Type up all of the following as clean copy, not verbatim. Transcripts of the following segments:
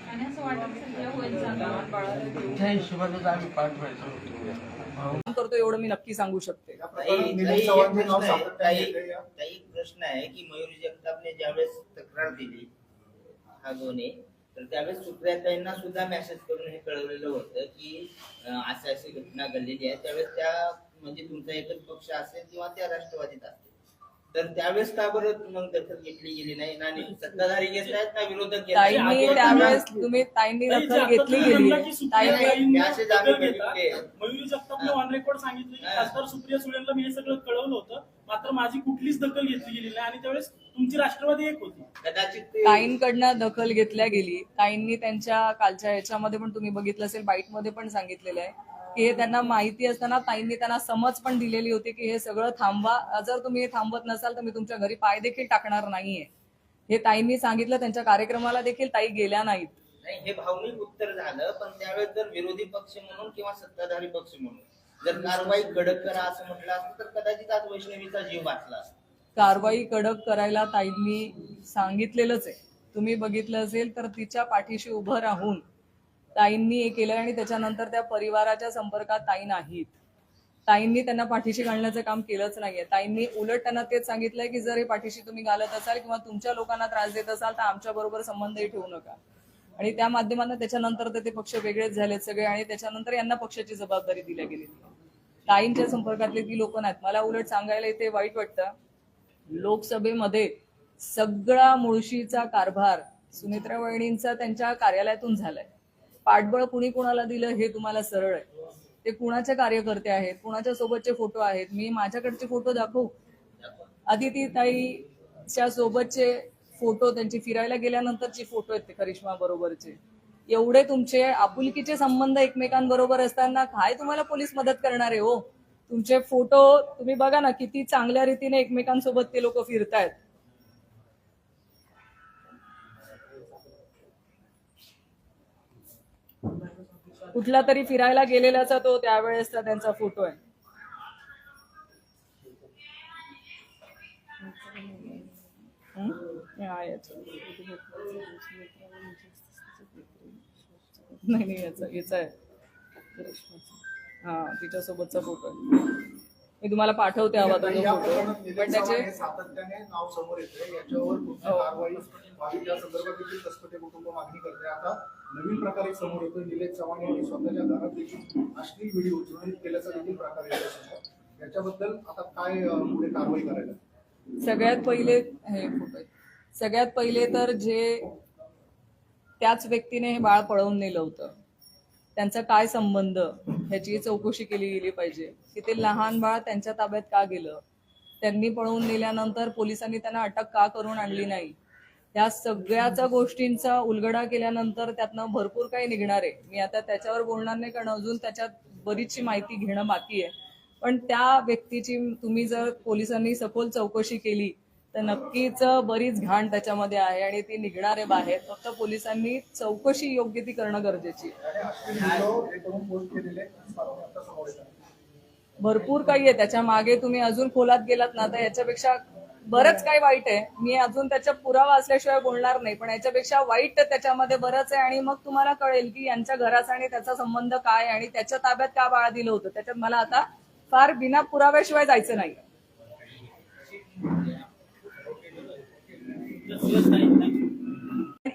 आणि असं वाटत सध्या होईल चांगलं बाळाला त्या हिशोबाने आम्ही पाठवायचो करतो एवढं मी नक्की सांगू शकते. काही प्रश्न आहे की मयुरी जगतापने ज्यावेळेस तक्रार दिली हा दोन्ही, तर त्यावेळेस सुप्रियाताईंना सुद्धा मेसेज करून हे कळवलेलं होतं की अशी अशी घटना घडलेली आहे. त्यावेळेस त्या म्हणजे तुमचा एकच पक्ष असेल किंवा त्या राष्ट्रवादीत असतील, तर त्यावेळेस का बरं मग दखल घेतली गेली नाही ना? सत्ताधारी घेत आहेत ना विरोधक घेत आहेत? ताईंनी त्यावेळेस ताईंनी दखल घेतली गेली. मयुरी जगतापने ऑन रेकॉर्ड सांगितलं की खासदार सुप्रिया सुळेंना मी हे सगळं कळवलं होतं, मात्र माझी कुठलीच दखल घेतली गेली नाही आणि त्यावेळेस तुमची राष्ट्रवादी एक होती. कदाचित ताईंकडनं दखल घेतल्या गेली. ताईंनी त्यांच्या कालच्या याच्यामध्ये पण तुम्ही बघितलं असेल, बाईटमध्ये पण सांगितलेलं आहे की हे त्यांना माहिती असताना ताईंनी त्यांना समज पण दिलेली होती की हे सगळं थांबवा, जर तुम्ही हे थांबवत नसाल तर मी तुमच्या घरी पाय देखील टाकणार नाहीये. हे ताईंनी सांगितलं. त्यांच्या कार्यक्रमाला देखील ताई गेल्या नाहीत. नाही, हे भावनिक उत्तर झालं, पण त्यावेळेस जर विरोधी पक्ष म्हणून किंवा सत्ताधारी पक्ष म्हणून जर कारवाई कडक करा असं म्हटलं असतं तर कदाचित आज वैष्णवीचा जीव वाचला असता. कारवाई कडक करायला ताईंनी सांगितलेलंच आहे. तुम्ही बघितलं असेल तर तिच्या पाठीशी उभं राहून ताईंनी हे केलं आणि त्याच्यानंतर त्या परिवाराच्या संपर्कात ताई नाहीत. ताईंनी त्यांना पाठीशी घालण्याचं काम केलंच नाहीये. ताईंनी उलट त्यांना तेच सांगितलंय की जर हे पाठीशी तुम्ही घालत असाल किंवा तुमच्या लोकांना त्रास देत असाल तर आमच्या बरोबर संबंधही ठेवू नका. आणि त्या माध्यमातून त्याच्यानंतर तर ते पक्ष वेगळेच झालेत सगळे आणि त्याच्यानंतर यांना पक्षाची जबाबदारी दिल्या गेली. ताईंच्या संपर्कातली ती लोक नाहीत. मला उलट सांगायला इथे वाईट वाटतं, लोकसभेमध्ये सगळा मुळशीचा कारभार सुनेत्रा वहिनींचा त्यांच्या कार्यालयातून झालाय. पाठबळ कुणी कुणाला दिलं हे तुम्हाला सरळ आहे. ते कुणाचे कार्यकर्ते आहेत, कुणाच्या सोबतचे फोटो आहेत. मी माझ्याकडचे फोटो दाखवू? अदिती ताईच्या सोबतचे फोटो, त्यांची फिरायला गेल्यानंतरचे फोटो आहेत ते करिश्मा बरोबरचे. एवढे तुमचे आपुलकीचे संबंध एकमेकांबरोबर असताना काय तुम्हाला पोलीस मदत करणार आहे हो? तुमचे फोटो तुम्ही बघा ना, किती चांगल्या रीतीने एकमेकांसोबत ते लोक फिरतायत. कुठला तरी फिरायला गेलेलाचा तो त्यावेळेसचा त्यांचा फोटो आहे. नाही याचा आहे हा, तिच्यासोबतचा फोटो आहे. मी तुम्हाला पाठवते हवा तो फोटो. पण त्याचे सातत्याने नाव समोर येते, याच्यावर कारवाई या संदर्भात देखील कसपटे कुटुंब मागणी करते. आता नवीन प्रकार एक समोर येतो. निलेश चव्हाण यांनी स्वतःच्या घरात देखील अश्लील व्हिडिओ चित्रित केल्याचा देखील प्रकार येतो. याच्याबद्दल आता काय पुढे कारवाई करायला? सगळ्यात पहिले हे फोटो आहेत. सगळ्यात पहिले तर जे त्याच व्यक्तीने हे बाळ पळवून नेलं होतं त्यांचा काय संबंध ह्याची चौकशी केली गेली पाहिजे. की ते लहान बाळ त्यांच्या ताब्यात का गेलं, त्यांनी पळवून नेल्यानंतर पोलिसांनी त्यांना अटक का करून आणली नाही, या सगळ्याचा गोष्टींचा उलगडा केल्यानंतर त्यातनं भरपूर काही निघणार आहे. मी आता त्याच्यावर बोलणार नाही कारण अजून त्याच्यात बरीचशी माहिती घेणं बाकी आहे. पण त्या व्यक्तीची तुम्ही जर पोलिसांनी सखोल चौकशी केली तर नक्कीच बरीच घाण त्याच्यामध्ये आहे आणि ती निघणार आहे बाहेर. फक्त पोलिसांनी चौकशी योग्य ती करणं गरजेची आहे. भरपूर काही आहे त्याच्या मागे. तुम्ही अजून खोलात गेलात ना तर याच्यापेक्षा बरंच काही वाईट आहे. मी अजून त्याचा पुरावा असल्याशिवाय बोलणार नाही, पण याच्यापेक्षा वाईट त्याच्यामध्ये बरंच आहे. आणि मग तुम्हाला कळेल की यांच्या घराचा आणि त्याचा संबंध काय आणि त्याच्या ताब्यात का बाळ दिलं होतं. त्याच्यात मला आता फार बिना पुराव्याशिवाय जायचं नाही.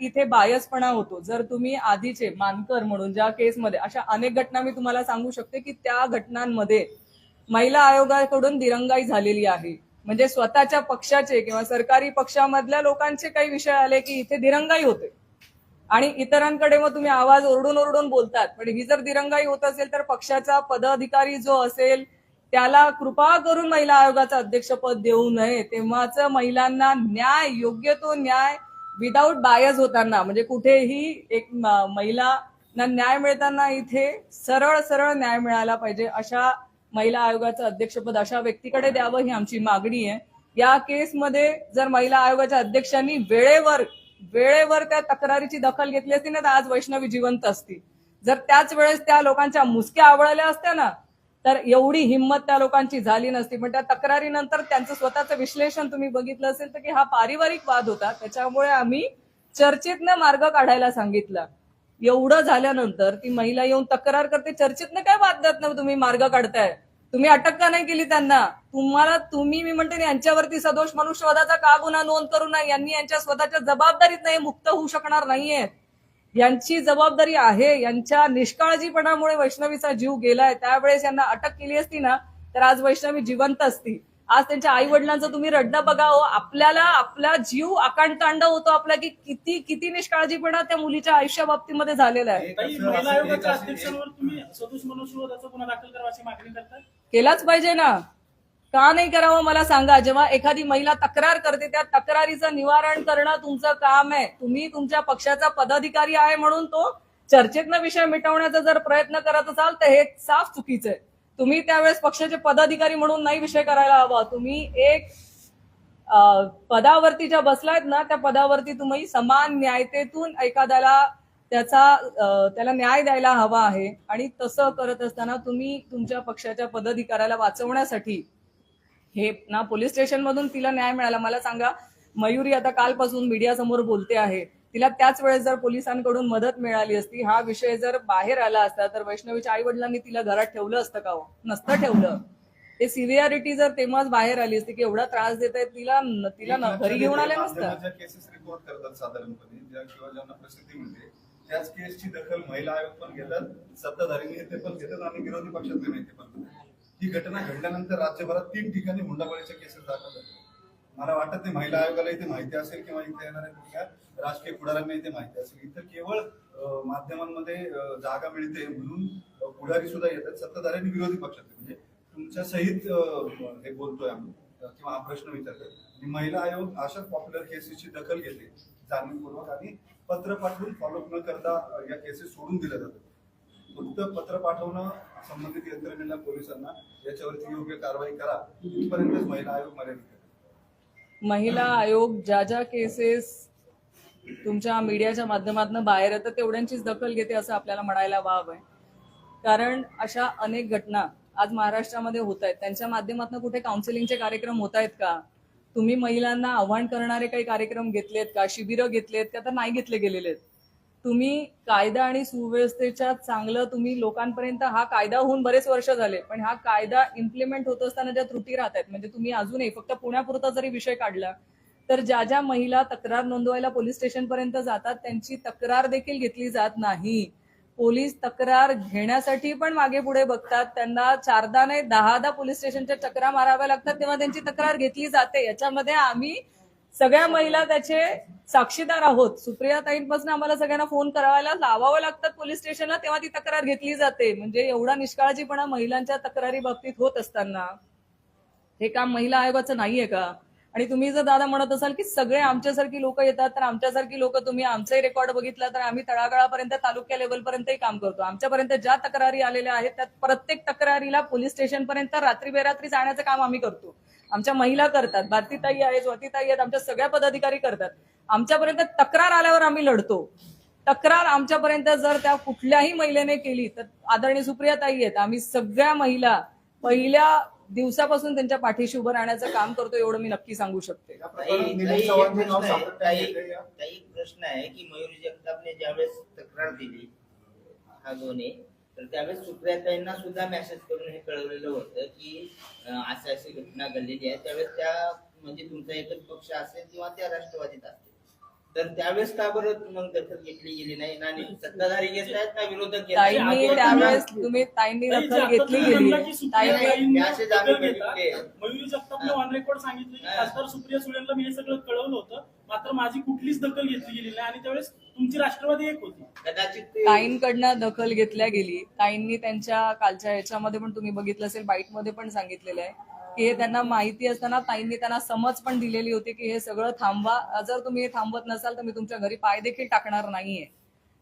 इथे बायसपणा होतो. जर तुम्ही आधीचे मानकर म्हणून ज्या केसमध्ये अशा अनेक घटना मी तुम्हाला सांगू शकते की त्या घटनांमध्ये महिला आयोगाकडून दिरंगाई झालेली आहे. म्हणजे स्वतःच्या पक्षाचे किंवा सरकारी पक्षामधल्या लोकांचे काही विषय आले की इथे दिरंगाई होते आणि इतरांकडे मग तुम्ही आवाज ओरडून ओरडून बोलतात. पण ही जर दिरंगाई होत असेल तर पक्षाचा पदाधिकारी जो असेल त्याला कृपा करून महिला आयोगाचं अध्यक्षपद देऊ नये. तेव्हाच महिलांना न्याय, योग्य तो न्याय विदाऊट बायस होताना, म्हणजे कुठेही एक महिलांना न्याय मिळताना इथे सरळ सरळ न्याय मिळाला पाहिजे. अशा महिला आयोगाचं अध्यक्षपद अशा व्यक्तीकडे द्यावं ही आमची मागणी आहे. या केसमध्ये जर महिला आयोगाच्या अध्यक्षांनी वेळेवर त्या तक्रारीची दखल घेतली असती ना तर आज वैष्णवी जिवंत असती. जर त्याच वेळेस त्या लोकांच्या मुसक्या आवळल्या असत्या ना तर एवढी हिंमत त्या लोकांची झाली नसती. पण त्या तक्रारीनंतर त्यांचं स्वतःचं विश्लेषण तुम्ही बघितलं असेल तर की हा पारिवारिक वाद होता, त्याच्यामुळे आम्ही चर्चेतनं मार्ग काढायला सांगितलं. एवढं झाल्यानंतर ती महिला येऊन तक्रार करते, चर्चेतनं काय वादात तुम्ही मार्ग काढताय? तुम्ही अटक का नाही केली त्यांना? मी म्हणते ना, यांच्यावरती सदोष मनुष्यवधाचा का गुन्हा नोंद करू नये? यांनी यांच्या स्वतःच्या जबाबदारीत नाही मुक्त होऊ शकणार नाहीयेत. यांची जबाबदारी आहे. यांच्या निष्काळजीपणामुळे वैष्णवीचा जीव गेलाय. त्यावेळेस यांना अटक केली असती ना तर आज वैष्णवी जिवंत असती. आज त्यांच्या आई वडिलांचं तुम्ही रडणं बघा हो. आपल्याला आपला जीव आकांतांड होतो आपला की किती किती निष्काळजीपणा त्या मुलीच्या आयुष्या बाबतीमध्ये झालेला आहे. ताई, महिला आयोगाच्या अध्यक्षांवर तुम्ही सदोष मनुष्यवधाचा गुन्हा दाखल करावाची मागणी करताय? केलाच पाहिजे ना, का नाही करावं मला सांगा. जेव्हा एखादी महिला तक्रार करते त्या तक्रारीचं निवारण करणं तुमचं काम आहे. तुम्ही तुमच्या पक्षाचा पदाधिकारी आहे म्हणून तो चर्चेतनं विषय मिटवण्याचा जर प्रयत्न करत असाल तर हे साफ चुकीचं आहे. तुम्ही त्यावेळेस पक्षाचे पदाधिकारी म्हणून नाही विषय करायला हवा. तुम्ही एक पदावरती ज्या बसलायत ना त्या पदावरती तुम्ही समान न्यायतेतून एखाद्याला त्याला न्याय द्यायला हवा आहे. आणि तसं करत असताना तुम्ही तुमच्या पक्षाच्या पदाधिकाऱ्याला वाचवण्यासाठी हे ना पोलीस स्टेशन मधून तिला न्याय मिळाला. मला सांगा, मयुरी आता कालपासून मीडिया समोर बोलते आहे, तिला त्याच वेळेस जर पोलिसांकडून मदत मिळाली असती, हा विषय जर बाहेर आला असता तर वैष्णवीच्या आई वडिलांनी तिला घरात ठेवलं असतं का हो? नसतं ठेवलं. ते सिव्हिअरिटी जर तेव्हाच बाहेर आली असती की एवढा त्रास देत आहेत तिला घरी घेऊन आले नसतं. केसेस रिपोर्ट करतात साधारणपणे किंवा ज्यांना प्रसिद्धी मिळते त्याच केसची दखल महिला आयोग पण घेतात, सत्ताधारी नेते पण घेतात आणि विरोधी पक्षातले नेते पण घेतात. ही घटना घडल्यानंतर राज्यभरात 3 ठिकाणी हुंडाबळीच्या केसेस दाखल झाल्या. मला वाटत नाही महिला आयोगाला इथे माहिती असेल किंवा इथे येणाऱ्या कुठल्या राजकीय पुढाऱ्यांना इथे माहिती असेल. इथं केवळ माध्यमांमध्ये जागा मिळते म्हणून पुढारी सुद्धा येतात, सत्ताधारी विरोधी पक्षातले. म्हणजे तुमच्या सहित हे बोलतोय आम्ही किंवा हा प्रश्न विचारतोय. महिला आयोग अशा पॉप्युलर केसेसची दखल घेते जाणीवपूर्वक आणि पत्र पाठवून फॉलोअप न करता या केसेस सोडून दिल्या जातात. फक्त पत्र पाठवणं संबंधित यंत्रणेला पोलिसांना याच्यावरती योग्य कारवाई करा इथपर्यंतच महिला आयोग मर्यादित आहे. महिला आयोग ज्या केसेस तुमच्या मीडियाच्या माध्यमातून बाहेर येतात तेवढ्यांचीच दखल घेते असं आपल्याला म्हणायला वाव आहे. कारण अशा अनेक घटना आज महाराष्ट्रामध्ये होत आहेत, त्यांच्या माध्यमातून कुठे काउन्सिलिंगचे कार्यक्रम होत आहेत का? तुम्ही महिलांना आव्हान करणारे काही कार्यक्रम घेतलेत का? शिबिरं घेतलेत का? तर नाही घेतले गेलेले आहेत. तुम्ही कायदा आणि सुव्यवस्थेच्या चांगलं तुम्ही लोकांपर्यंत, हा कायदा होऊन बरेच वर्ष झाले पण हा कायदा इम्प्लिमेंट होत असताना ज्या त्रुटी राहत आहेत, म्हणजे तुम्ही अजूनही फक्त पुण्यापुरता जरी विषय काढला तर ज्या महिला तक्रार नोंदवायला पोलीस स्टेशन पर्यंत जातात त्यांची तक्रार देखील घेतली जात नाही. पोलीस तक्रार घेण्यासाठी पण मागे पुढे बघतात, त्यांना 4दा नाही 10दा पोलीस स्टेशनच्या चक्रा माराव्या लागतात तेव्हा त्यांची तक्रार घेतली जाते. याच्यामध्ये आम्ही सगळ्या महिला त्याचे साक्षीदार आहोत. सुप्रिया ताईंपासून आम्हाला सगळ्यांना फोन करायला लावावं लागतात पोलीस स्टेशनला, तेव्हा ती तक्रार घेतली जाते. म्हणजे एवढा निष्काळजीपणा महिलांच्या तक्रारी बाबतीत होत असताना हे काम महिला आयोगाचं नाहीये का? आणि तुम्ही जर दादा म्हणत असाल की सगळे आमच्यासारखी लोक येतात तर आमच्यासारखी लोक, तुम्ही आमचाही रेकॉर्ड बघितला तर आम्ही तळागाळापर्यंत तालुक्या लेवलपर्यंतही काम करतो. आमच्यापर्यंत ज्या तक्रारी आलेल्या आहेत त्या प्रत्येक तक्रारीला पोलीस स्टेशन पर्यंत रात्री बेरात्री जाण्याचं काम आम्ही करतो. आमच्या महिला करतात, भारतीताई आहे, स्वातीताई आहेत, आमच्या सगळ्या पदाधिकारी करतात. आमच्यापर्यंत तक्रार आल्यावर आम्ही लढतो. तक्रार आमच्यापर्यंत जर त्या कुठल्याही महिलेने केली तर आदरणीय सुप्रियाताई आहेत, आम्ही सगळ्या महिला पहिल्या दिवसापासून त्यांच्या पाठीशी उभं राहण्याचं काम करतो, एवढं मी नक्की सांगू शकते. काही प्रश्न आहे की मयुरी जगतापने ज्यावेळेस तक्रार दिली हा गुन्हे, तर त्यावेळेस सुप्रियाताईंना सुद्धा मेसेज करून हे कळवलेलं होतं की अशी घटना घडलेली आहे. त्यावेळेस त्या म्हणजे तुमचा एकच पक्ष असेल किंवा त्या राष्ट्रवादीत असतील, तर त्यावेळेस का बरं मग दखल घेतली गेली नाही? ना सत्ताधारी घेत आहेत ना विरोधक घेत आहेत? ताईंनी दखल घेतली गेली. मयुरी जगतापने ऑन रेकॉर्ड सांगितलं की खासदार सुप्रिया सुळेंना मी हे सगळं कळवलं होतं, मात्र माझी कुठलीच दखल घेतली गेली नाही आणि त्यावेळेस तुमची राष्ट्रवादी एक होती. कदाचित ताईंकडनं दखल घेतल्या गेली. ताईंनी त्यांच्या कालच्या याच्यामध्ये पण तुम्ही बघितलं असेल, बाईटमध्ये पण सांगितलेलं आहे की हे त्यांना माहिती असताना ताईंनी त्यांना समज पण दिलेली होती की हे सगळं थांबवा, जर तुम्ही हे थांबवत नसाल तर मी तुमच्या घरी पाय देखील टाकणार नाहीये.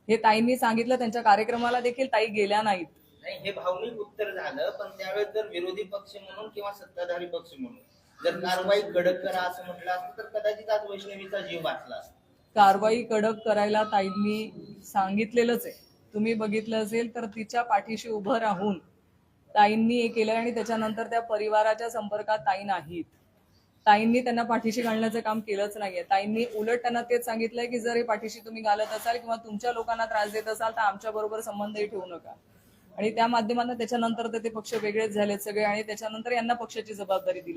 हे ताईंनी सांगितलं. त्यांच्या कार्यक्रमाला देखील ताई गेल्या नाहीत. नाही, हे भावनिक उत्तर झालं, पण त्यावेळेस जर विरोधी पक्ष म्हणून किंवा सत्ताधारी पक्ष म्हणून जर कारवाई कडक करा असं म्हटलं असतं तर कदाचित आज वैष्णवीचा जीव वाचला असता. कारवाई कडक करायला ताईंनी सांगितलेलंच आहे. तुम्ही बघितलं असेल तर तिच्या पाठीशी उभं राहून ताईंनी हे केलं आणि त्याच्यानंतर त्या परिवाराच्या संपर्कात ताई नाहीत. ताईंनी त्यांना पाठीशी घालण्याचं काम केलंच नाहीये. ताईंनी उलट त्यांना तेच सांगितलंय की जर हे पाठीशी तुम्ही घालत असाल किंवा तुमच्या लोकांना त्रास देत असाल तर आमच्या बरोबर संबंधही ठेवू नका. आणि त्या माध्यमातून त्याच्यानंतर तर ते पक्ष वेगळेच झालेत सगळे आणि त्याच्यानंतर यांना पक्षाची जबाबदारी दिली.